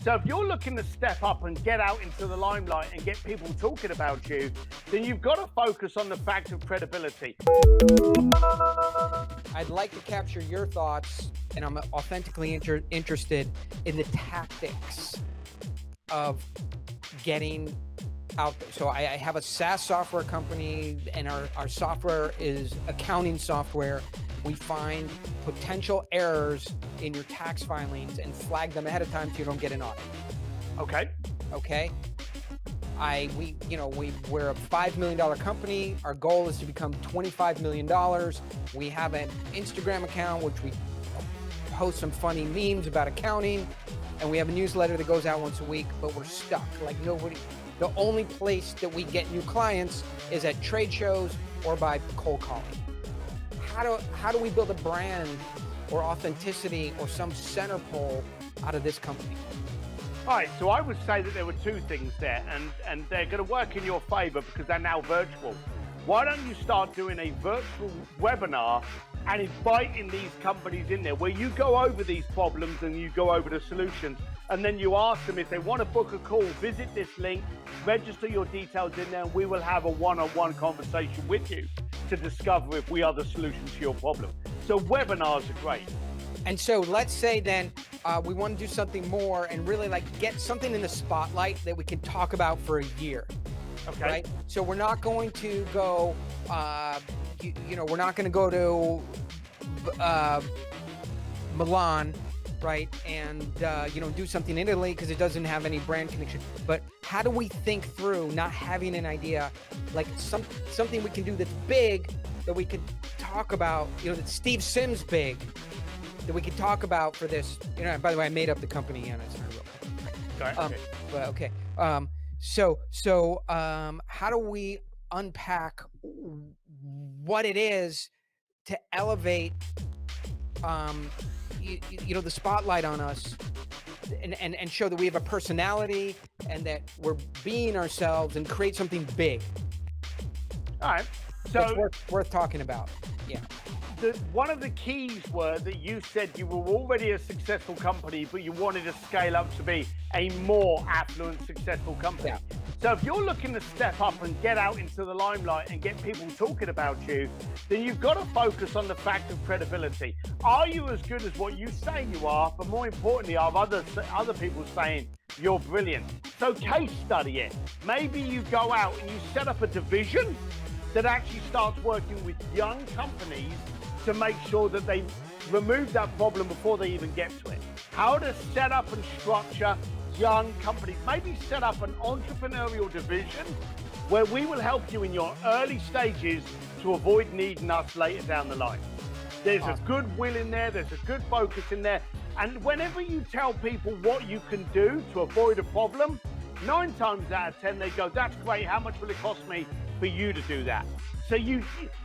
So if you're looking to step up and get out into the limelight and get people talking about you, then you've got to focus on the fact of credibility. I'd like to capture your thoughts, and I'm authentically interested in the tactics of getting out there. So I have a SaaS software company, and our software is accounting software. We find potential errors in your tax filings and flag them ahead of time so you don't get an audit. Okay. Okay. We're a $5 million company. Our goal is to become $25 million. We have an Instagram account, which we post some funny memes about accounting. And we have a newsletter that goes out once a week, but we're stuck. Like nobody, the only place that we get new clients is at trade shows or by cold calling. How do we build a brand or authenticity or some center pole out of this company? All right, so I would say that there were two things there, and they're going to work in your favor because they're now virtual. Why don't you start doing a virtual webinar and inviting these companies in there where you go over these problems and you go over the solutions, and then you ask them if they want to book a call, visit this link, register your details in there, and we will have a one-on-one conversation with you to discover if we are the solution to your problem. So webinars are great. And so let's say then we want to do something more and really like get something in the spotlight that we can talk about for a year. Okay. Right? So we're not going to go, we're not going to go to Milan, right? And, do something in Italy because it doesn't have any brand connection. But how do we think through not having an idea, like something we can do that's big that we could talk about, that Steve Sims big, that we could talk about for this, by the way, I made up the company and it's not real company. Okay. But okay. So how do we unpack what it is to elevate, the spotlight on us and show that we have a personality and that we're being ourselves and create something big? All right. So it's worth talking about. Yeah. One of the keys were that you said you were already a successful company, but you wanted to scale up to be a more affluent, successful company. Yeah. So if you're looking to step up and get out into the limelight and get people talking about you, then you've got to focus on the fact of credibility. Are you as good as what you say you are? But more importantly, are other people saying you're brilliant? So case study it. Maybe you go out and you set up a division that actually starts working with young companies to make sure that they remove that problem before they even get to it. How to set up and structure young companies. Maybe set up an entrepreneurial division where we will help you in your early stages to avoid needing us later down the line. There's a good will in there, there's a good focus in there. And whenever you tell people what you can do to avoid a problem, 9 times out of 10, they go, that's great, how much will it cost me for you to do that? So you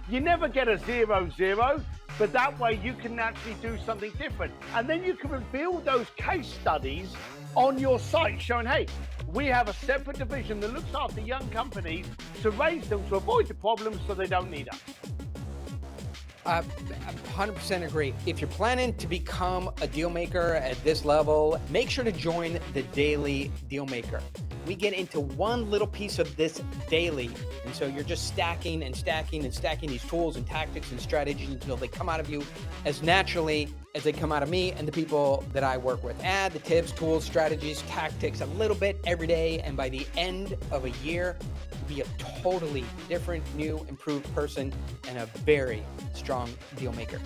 never get a 0-0, but that way you can actually do something different. And then you can reveal those case studies on your site showing, hey, we have a separate division that looks after young companies to raise them to avoid the problems so they don't need us. I 100% agree. If you're planning to become a deal maker at this level, make sure to join the Daily Dealmaker. We get into one little piece of this daily. And so you're just stacking and stacking and stacking these tools and tactics and strategies until they come out of you as naturally as they come out of me and the people that I work with. Add the tips, tools, strategies, tactics a little bit every day. And by the end of a year, you'll be a totally different, new, improved person and a very strong deal maker.